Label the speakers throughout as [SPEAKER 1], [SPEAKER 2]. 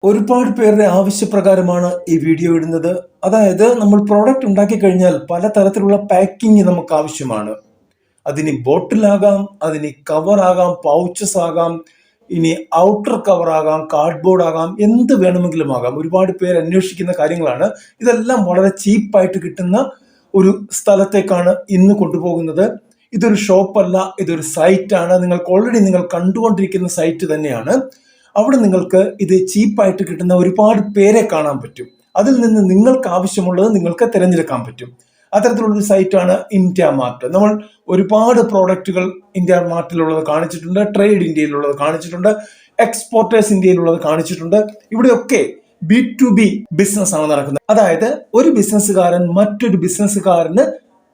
[SPEAKER 1] ഒരുപാട് പേരുടെ ആവശ്യപ്രകാരമാണ് ഈ വീഡിയോ ഇടുന്നത്. അതായത് നമ്മൾ പ്രോഡക്റ്റ് ഉണ്ടാക്കി കഴിഞ്ഞാൽ പലതരത്തിലുള്ള പാക്കിംഗ് നമുക്ക് ആവശ്യമാണ്. അതിന് ബോട്ടിലാകാം, അതിന് കവർ ആകാം, പൗച്ചസ് ആകാം, ഇനി ഔട്ടർ കവർ ആകാം, കാർഡ്ബോർഡ് ആകാം, എന്ത് വേണമെങ്കിലും ആകാം. ഒരുപാട് പേര് അന്വേഷിക്കുന്ന കാര്യങ്ങളാണ്. ഇതെല്ലാം വളരെ ചീപ്പായിട്ട് കിട്ടുന്ന ഒരു സ്ഥലത്തേക്കാണ് ഇന്ന് കൊണ്ടുപോകുന്നത്. ഇതൊരു ഷോപ്പല്ല, ഇതൊരു സൈറ്റാണ്. നിങ്ങൾ കണ്ടുകൊണ്ടിരിക്കുന്ന സൈറ്റ് തന്നെയാണ്. അവിടെ നിങ്ങൾക്ക് ഇത് ചീപ്പായിട്ട് കിട്ടുന്ന ഒരുപാട് പേരെ കാണാൻ പറ്റും. അതിൽ നിന്ന് നിങ്ങൾക്ക് ആവശ്യമുള്ളത് നിങ്ങൾക്ക് തിരഞ്ഞെടുക്കാൻ പറ്റും. അത്തരത്തിലുള്ളൊരു സൈറ്റാണ് ഇന്ത്യ മാർട്ട്. നമ്മൾ ഒരുപാട് പ്രോഡക്റ്റുകൾ ഇന്ത്യ മാർട്ടിലുള്ളത് കാണിച്ചിട്ടുണ്ട്, ട്രേഡ് ഇന്ത്യയിലുള്ളത് കാണിച്ചിട്ടുണ്ട്, എക്സ്പോർട്ടേഴ്സ് ഇന്ത്യയിലുള്ളത് കാണിച്ചിട്ടുണ്ട്. ഇവിടെയൊക്കെ B2B ബിസിനസ് ആണ് നടക്കുന്നത്. അതായത് ഒരു ബിസിനസ്സുകാരൻ മറ്റൊരു ബിസിനസ്സുകാരന്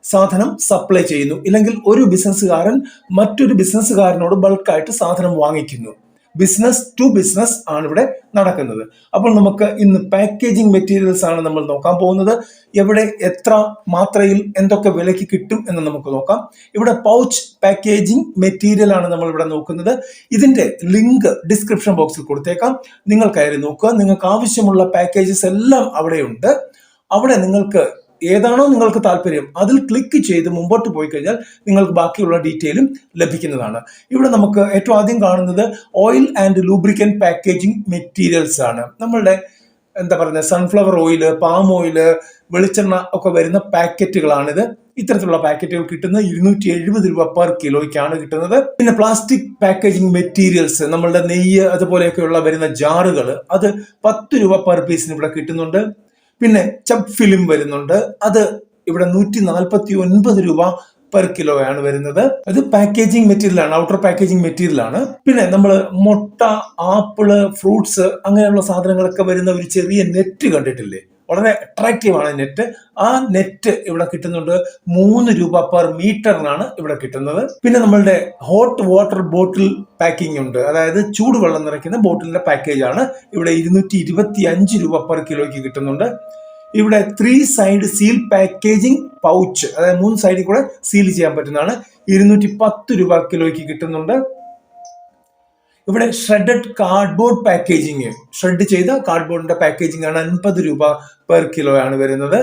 [SPEAKER 1] സാധനം സപ്ലൈ ചെയ്യുന്നു, ഇല്ലെങ്കിൽ ഒരു ബിസിനസ്സുകാരൻ മറ്റൊരു ബിസിനസ്സുകാരനോട് ബൾക്കായിട്ട് സാധനം വാങ്ങിക്കുന്നു. ബിസിനസ് ടു ബിസിനസ് ആണ് ഇവിടെ നടക്കുന്നത്. അപ്പോൾ നമുക്ക് ഇന്ന് പാക്കേജിംഗ് മെറ്റീരിയൽസ് ആണ് നമ്മൾ നോക്കാൻ പോകുന്നത്. എവിടെ എത്ര മാത്രയിൽ എന്തൊക്കെ വിലയ്ക്ക് കിട്ടും എന്ന് നമുക്ക് നോക്കാം. ഇവിടെ പൗച്ച് പാക്കേജിംഗ് മെറ്റീരിയൽ ആണ് നമ്മൾ ഇവിടെ നോക്കുന്നത്. ഇതിന്റെ ലിങ്ക് ഡിസ്ക്രിപ്ഷൻ ബോക്സിൽ കൊടുത്തേക്കാം. നിങ്ങൾ കയറി നോക്കുക. നിങ്ങൾക്ക് ആവശ്യമുള്ള പാക്കേജസ് എല്ലാം അവിടെയുണ്ട്. അവിടെ നിങ്ങൾക്ക് ഏതാണോ നിങ്ങൾക്ക് താല്പര്യം അതിൽ ക്ലിക്ക് ചെയ്ത് മുമ്പോട്ട് പോയി കഴിഞ്ഞാൽ നിങ്ങൾക്ക് ബാക്കിയുള്ള ഡീറ്റെയിലും ലഭിക്കുന്നതാണ്. ഇവിടെ നമുക്ക് ഏറ്റവും ആദ്യം കാണുന്നത് oil and lubricant packaging materials ആണ്. നമ്മളുടെ എന്താ പറയുന്നത്, സൺഫ്ലവർ ഓയില്, പാം ഓയില്, വെളിച്ചെണ്ണ ഒക്കെ വരുന്ന പാക്കറ്റുകളാണിത്. ഇത്തരത്തിലുള്ള പാക്കറ്റുകൾ കിട്ടുന്നത് 270 രൂപ പെർ കിലോയ്ക്കാണ് കിട്ടുന്നത്. പിന്നെ പ്ലാസ്റ്റിക് പാക്കേജിംഗ് മെറ്റീരിയൽസ്, നമ്മളുടെ നെയ്യ് അതുപോലെയൊക്കെയുള്ള വരുന്ന ജാറുകൾ, അത് 10 രൂപ പെർ പീസിന് ഇവിടെ കിട്ടുന്നുണ്ട്. പിന്നെ ചപ്പ് ഫിലിം വരുന്നുണ്ട്, അത് ഇവിടെ 149 രൂപ പെർ കിലോ ആണ് വരുന്നത്. അത് പാക്കേജിംഗ് മെറ്റീരിയൽ ആണ്, ഔട്ടർ പാക്കേജിംഗ് മെറ്റീരിയൽ ആണ്. പിന്നെ നമ്മൾ മുട്ട, ആപ്പിള്, ഫ്രൂട്ട്സ് അങ്ങനെയുള്ള സാധനങ്ങളൊക്കെ വരുന്ന ഒരു ചെറിയ നെറ്റ് കണ്ടിട്ടില്ലേ, വളരെ അട്രാക്റ്റീവ് ആണ് നെറ്റ്. ആ നെറ്റ് ഇവിടെ കിട്ടുന്നുണ്ട് 3 രൂപ പെർ മീറ്ററിനാണ് ഇവിടെ കിട്ടുന്നത്. പിന്നെ നമ്മളുടെ ഹോട്ട് വാട്ടർ ബോട്ടിൽ പാക്കിംഗ് ഉണ്ട്, അതായത് ചൂടുവെള്ളം നിറയ്ക്കുന്ന ബോട്ടിലിന്റെ പാക്കേജ് ആണ്. ഇവിടെ 225 രൂപ പെർ കിലോയ്ക്ക് കിട്ടുന്നുണ്ട്. ഇവിടെ 3 സൈഡ് സീൽ പാക്കേജിംഗ് പൗച്ച്, അതായത് 3 സൈഡിൽ കൂടെ സീൽ ചെയ്യാൻ പറ്റുന്നതാണ്, 210 രൂപ കിലോയ്ക്ക് കിട്ടുന്നുണ്ട്. ഇവിടെ ഷ്രെഡഡ് കാർഡ്ബോർഡ് പാക്കേജിങ്, ഷ്രെഡ് ചെയ്ത കാർഡ്ബോർഡിന്റെ പാക്കേജിംഗ് ആണ്, 50 രൂപ പെർ കിലോ ആണ് വരുന്നത്.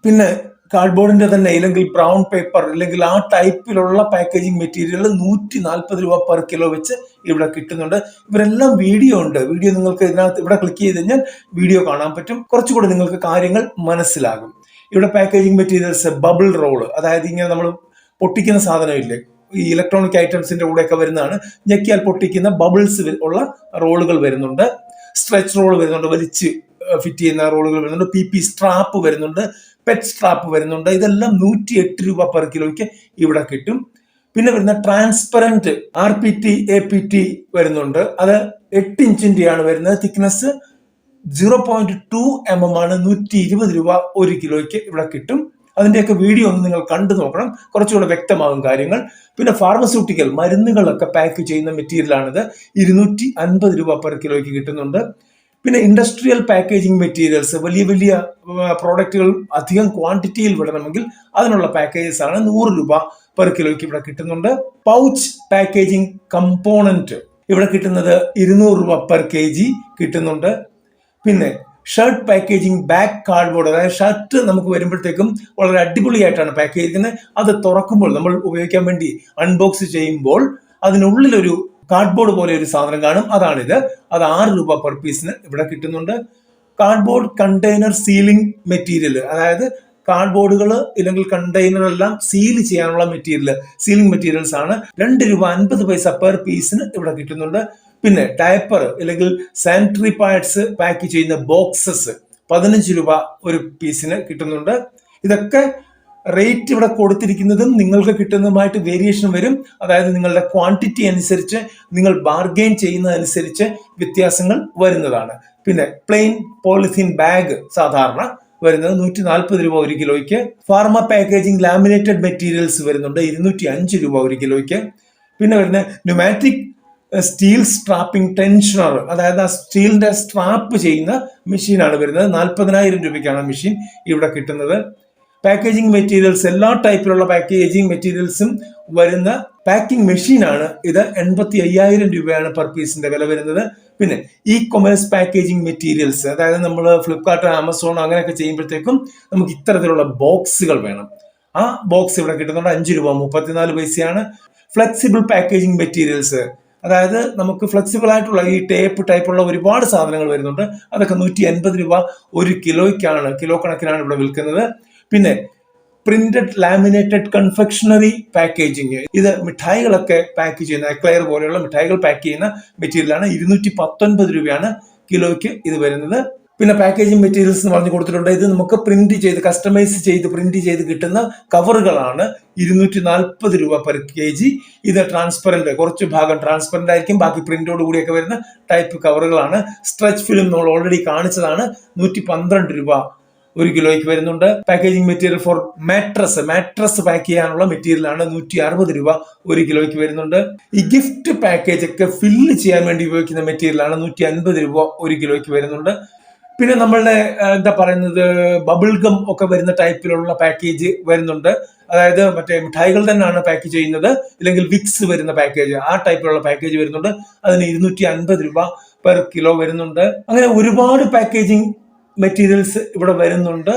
[SPEAKER 1] പിന്നെ കാർഡ്ബോർഡിന്റെ തന്നെ ഇല്ലെങ്കിൽ ബ്രൗൺ പേപ്പർ ഇല്ലെങ്കിൽ ആ ടൈപ്പിലുള്ള പാക്കേജിംഗ് മെറ്റീരിയൽ 140 രൂപ പെർ കിലോ വെച്ച് ഇവിടെ കിട്ടുന്നുണ്ട്. ഇവരെല്ലാം വീഡിയോ ഉണ്ട്. വീഡിയോ നിങ്ങൾക്ക് ഇതിനകത്ത് ഇവിടെ ക്ലിക്ക് ചെയ്ത് കഴിഞ്ഞാൽ വീഡിയോ കാണാൻ പറ്റും. കുറച്ചുകൂടി നിങ്ങൾക്ക് കാര്യങ്ങൾ മനസ്സിലാകും. ഇവിടെ പാക്കേജിംഗ് മെറ്റീരിയൽസ്, ബബിൾ റോള്, അതായത് ഇങ്ങനെ നമ്മൾ പൊട്ടിക്കുന്ന സാധനമില്ലേ, ഈ ഇലക്ട്രോണിക് ഐറ്റംസിന്റെ കൂടെയൊക്കെ വരുന്നതാണ്, ഞെക്കിയാൽ പൊട്ടിക്കുന്ന ബബിൾസ് ഉള്ള റോളുകൾ വരുന്നുണ്ട്. സ്ട്രെച്ച് റോൾ വരുന്നുണ്ട്, വലിച്ച് ഫിറ്റ് ചെയ്യുന്ന റോളുകൾ വരുന്നുണ്ട്. PP സ്ട്രാപ്പ് വരുന്നുണ്ട്, പെറ്റ് സ്ട്രാപ്പ് വരുന്നുണ്ട്. ഇതെല്ലാം 108 രൂപ പെർ കിലോയ്ക്ക് ഇവിടെ കിട്ടും. പിന്നെ വരുന്ന ട്രാൻസ്പെറന്റ് RPT APT വരുന്നുണ്ട്, അത് 8 ഇഞ്ചിന്റെയാണ് വരുന്നത്. തിക്നെസ് 0.2 mm ആണ്. 120 രൂപ 1 കിലോയ്ക്ക് ഇവിടെ കിട്ടും. അതിന്റെയൊക്കെ വീഡിയോ ഒന്ന് നിങ്ങൾ കണ്ടു നോക്കണം, കുറച്ചുകൂടെ വ്യക്തമാകും കാര്യങ്ങൾ. പിന്നെ ഫാർമസ്യൂട്ടിക്കൽ മരുന്നുകളൊക്കെ പാക്ക് ചെയ്യുന്ന മെറ്റീരിയൽ ആണിത്, 250 രൂപ പെർ കിലോയ്ക്ക് കിട്ടുന്നുണ്ട്. പിന്നെ ഇൻഡസ്ട്രിയൽ പാക്കേജിംഗ് മെറ്റീരിയൽസ്, വലിയ വലിയ പ്രോഡക്റ്റുകൾ അധികം ക്വാണ്ടിറ്റിയിൽ വിടണമെങ്കിൽ അതിനുള്ള പാക്കേജസ് ആണ്, 100 രൂപ പെർ കിലോയ്ക്ക് ഇവിടെ കിട്ടുന്നുണ്ട്. പൗച്ച് പാക്കേജിംഗ് കമ്പോണന്റ് ഇവിടെ കിട്ടുന്നത് 200 രൂപ പെർ kg കിട്ടുന്നുണ്ട്. പിന്നെ ഷർട്ട് പാക്കേജിംഗ് ബാക്ക് കാർഡ്ബോർഡ്, അതായത് ഷർട്ട് നമുക്ക് വരുമ്പോഴത്തേക്കും വളരെ അടിപൊളിയായിട്ടാണ് പാക്ക് ചെയ്തിരിക്കുന്നത്. അത് തുറക്കുമ്പോൾ നമ്മൾ ഉപയോഗിക്കാൻ വേണ്ടി അൺബോക്സ് ചെയ്യുമ്പോൾ അതിനുള്ളിലൊരു കാർഡ്ബോർഡ് പോലെ ഒരു സാധനം കാണും, അതാണിത്. അത് 6 രൂപ പെർ പീസിന് ഇവിടെ കിട്ടുന്നുണ്ട്. കാർഡ്ബോർഡ് കണ്ടെയ്നർ സീലിംഗ് മെറ്റീരിയൽ, അതായത് കാർഡ്ബോർഡുകൾ ഇല്ലെങ്കിൽ കണ്ടെയ്നർ എല്ലാം സീൽ ചെയ്യാനുള്ള മെറ്റീരിയൽ, സീലിംഗ് മെറ്റീരിയൽസ് ആണ്, 2 രൂപ 50 പൈസ പെർ പീസിന് ഇവിടെ കിട്ടുന്നുണ്ട്. പിന്നെ ഡയപ്പർ ഇല്ലെങ്കിൽ സാനിറ്ററി പാഡ്സ് പാക്ക് ചെയ്യുന്ന ബോക്സസ് 15 രൂപ ഒരു പീസിന് കിട്ടുന്നുണ്ട്. ഇതൊക്കെ റേറ്റ് ഇവിടെ കൊടുത്തിരിക്കുന്നതും നിങ്ങൾക്ക് കിട്ടുന്നതുമായിട്ട് വേരിയേഷൻ വരും. അതായത് നിങ്ങളുടെ ക്വാണ്ടിറ്റി അനുസരിച്ച്, നിങ്ങൾ ബാർഗെയിൻ ചെയ്യുന്നതനുസരിച്ച് വ്യത്യാസങ്ങൾ വരുന്നതാണ്. പിന്നെ പ്ലെയിൻ പോളിത്തീൻ ബാഗ് സാധാരണ വരുന്നത് 140 രൂപ 1 കിലോയ്ക്ക്. ഫാർമ പാക്കേജിംഗ് ലാമിനേറ്റഡ് മെറ്റീരിയൽസ് വരുന്നുണ്ട്, 205 രൂപ 1 കിലോയ്ക്ക്. പിന്നെ വരുന്ന ന്യൂമാറ്റിക് സ്റ്റീൽ സ്ട്രാപ്പിംഗ് ടെൻഷനർ, അതായത് ആ സ്റ്റീലിന്റെ സ്ട്രാപ്പ് ചെയ്യുന്ന മെഷീനാണ് വരുന്നത്, 40,000 രൂപയ്ക്കാണ് മെഷീൻ ഇവിടെ കിട്ടുന്നത്. പാക്കേജിംഗ് മെറ്റീരിയൽസ്, എല്ലാ ടൈപ്പിലുള്ള പാക്കേജിംഗ് മെറ്റീരിയൽസും വരുന്ന പാക്കിംഗ് മെഷീനാണ് ഇത്. 85,000 രൂപയാണ് പെർ പീസിന്റെ വില വരുന്നത്. പിന്നെ ഇ കൊമേഴ്സ് പാക്കേജിംഗ് മെറ്റീരിയൽസ്, അതായത് നമ്മൾ ഫ്ലിപ്കാർട്ട്, ആമസോൺ അങ്ങനെയൊക്കെ ചെയ്യുമ്പോഴത്തേക്കും നമുക്ക് ഇത്തരത്തിലുള്ള ബോക്സുകൾ വേണം. ആ ബോക്സ് ഇവിടെ കിട്ടുന്നുണ്ട്. 5 രൂപ 34 പൈസയാണ്. ഫ്ലെക്സിബിൾ പാക്കേജിംഗ് മെറ്റീരിയൽസ്, അതായത് നമുക്ക് ഫ്ലെക്സിബിൾ ആയിട്ടുള്ള ഈ ടേപ്പ് ടൈപ്പുള്ള ഒരുപാട് സാധനങ്ങൾ വരുന്നുണ്ട്. അതൊക്കെ 150 രൂപ ഒരു കിലോയ്ക്കാണ്, കിലോ കണക്കിനാണ് ഇവിടെ വിൽക്കുന്നത്. പിന്നെ പ്രിന്റഡ് ലാമിനേറ്റഡ് കൺഫെക്ഷണറി പാക്കേജിങ്, ഇത് മിഠായികളൊക്കെ പാക്ക് ചെയ്യുന്ന എക്ലെയർ പോലെയുള്ള മിഠായികൾ പാക്ക് ചെയ്യുന്ന മെറ്റീരിയലാണ്. 219 രൂപയാണ് കിലോയ്ക്ക് ഇത് വരുന്നത്. പിന്നെ പാക്കേജിംഗ് മെറ്റീരിയൽസ് എന്ന് പറഞ്ഞു കൊടുത്തിട്ടുണ്ട്. ഇത് നമുക്ക് പ്രിന്റ് ചെയ്ത് കസ്റ്റമൈസ് ചെയ്ത് പ്രിന്റ് ചെയ്ത് കിട്ടുന്ന കവറുകളാണ്. 240 രൂപ പെർ kg. ഇത് ട്രാൻസ്പെറന്റ്, കുറച്ച് ഭാഗം ട്രാൻസ്പെറന്റ് ആയിരിക്കും, ബാക്കി പ്രിന്റോട് കൂടിയൊക്കെ വരുന്ന ടൈപ്പ് കവറുകളാണ്. സ്ട്രെച്ച് ഫിലിം നമ്മൾ ഓൾറെഡി കാണിച്ചതാണ്. 112 രൂപ ഒരു കിലോയ്ക്ക് വരുന്നുണ്ട്. Packaging material for mattress pack ചെയ്യാനുള്ള മെറ്റീരിയൽ ആണ്. 160 രൂപ ഒരു കിലോയ്ക്ക് വരുന്നുണ്ട്. ഈ ഗിഫ്റ്റ് പാക്കേജ് ഒക്കെ ഫില്ല് ചെയ്യാൻ വേണ്ടി ഉപയോഗിക്കുന്ന മെറ്റീരിയൽ ആണ്. 150 രൂപ ഒരു കിലോയ്ക്ക് വരുന്നുണ്ട്. പിന്നെ നമ്മളുടെ എന്താ പറയുന്നത്, ബബിൾ ഗം ഒക്കെ വരുന്ന ടൈപ്പിലുള്ള പാക്കേജ് വരുന്നുണ്ട്. അതായത് മറ്റേ മിഠായികൾ തന്നെയാണ് പാക്ക് ചെയ്യുന്നത്, ഇല്ലെങ്കിൽ വിക്സ് വരുന്ന പാക്കേജ്, ആ ടൈപ്പിലുള്ള പാക്കേജ് വരുന്നുണ്ട്. അതിന് 250 രൂപ പെർ കിലോ വരുന്നുണ്ട്. അങ്ങനെ ഒരുപാട് പാക്കേജിംഗ് മെറ്റീരിയൽസ് ഇവിടെ വരുന്നുണ്ട്.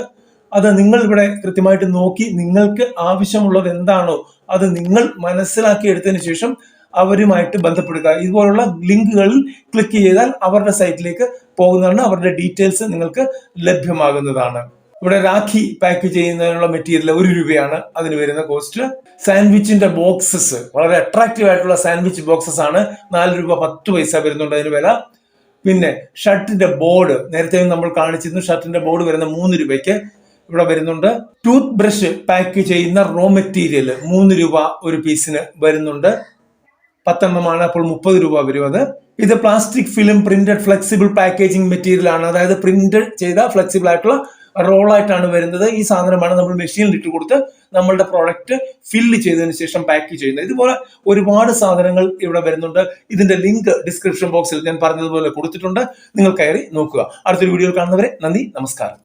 [SPEAKER 1] അത് നിങ്ങൾ ഇവിടെ കൃത്യമായിട്ട് നോക്കി നിങ്ങൾക്ക് ആവശ്യമുള്ളത് എന്താണോ അത് നിങ്ങൾ മനസ്സിലാക്കി എടുത്തതിന് ശേഷം അവരുമായിട്ട് ബന്ധപ്പെടുക. ഇതുപോലുള്ള ലിങ്കുകളിൽ ക്ലിക്ക് ചെയ്താൽ അവരുടെ സൈറ്റിലേക്ക് പോകുന്നതാണ്. അവരുടെ ഡീറ്റെയിൽസ് നിങ്ങൾക്ക് ലഭ്യമാകുന്നതാണ്. ഇവിടെ രാഖി പാക്ക് ചെയ്യുന്നതിനുള്ള മെറ്റീരിയൽ 1 രൂപയാണ് അതിന് വരുന്ന കോസ്റ്റ്. സാൻഡ്വിച്ചിന്റെ ബോക്സസ്, വളരെ അട്രാക്റ്റീവ് ആയിട്ടുള്ള സാൻഡ്വിച്ച് ബോക്സസ് ആണ്. 4 രൂപ 10 പൈസ വരുന്നുണ്ട് അതിന് വില. പിന്നെ ഷർട്ടിന്റെ ബോർഡ്, നേരത്തെ നമ്മൾ കാണിച്ചിരുന്നു, ഷർട്ടിന്റെ ബോർഡ് വരുന്ന 3 രൂപയ്ക്ക് ഇവിടെ വരുന്നുണ്ട്. ടൂത്ത് ബ്രഷ് പാക്ക് ചെയ്യുന്ന റോ മെറ്റീരിയൽ 3 രൂപ ഒരു പീസിന് വരുന്നുണ്ട്. 10 എണ്ണമാണ്, അപ്പോൾ 30 രൂപ വരും അത്. ഇത് plastic film printed flexible packaging material ആണ്. അതായത് പ്രിന്റ് ചെയ്ത ഫ്ലെക്സിബിൾ ആയിട്ടുള്ള റോളായിട്ടാണ് വരുന്നത്. ഈ സാധനമാണ് നമ്മൾ മെഷീനിൽ ഇട്ട് കൊടുത്ത് നമ്മളുടെ പ്രോഡക്റ്റ് ഫില്ല് ചെയ്തതിന് ശേഷം പാക്ക് ചെയ്യുന്നത്. ഇതുപോലെ ഒരുപാട് സാധനങ്ങൾ ഇവിടെ വരുന്നുണ്ട്. ഇതിന്റെ ലിങ്ക് ഡിസ്ക്രിപ്ഷൻ ബോക്സിൽ ഞാൻ പറഞ്ഞതുപോലെ കൊടുത്തിട്ടുണ്ട്. നിങ്ങൾ കയറി നോക്കുക. അടുത്തൊരു വീഡിയോയിൽ കാണുന്നവരെ നന്ദി, നമസ്കാരം.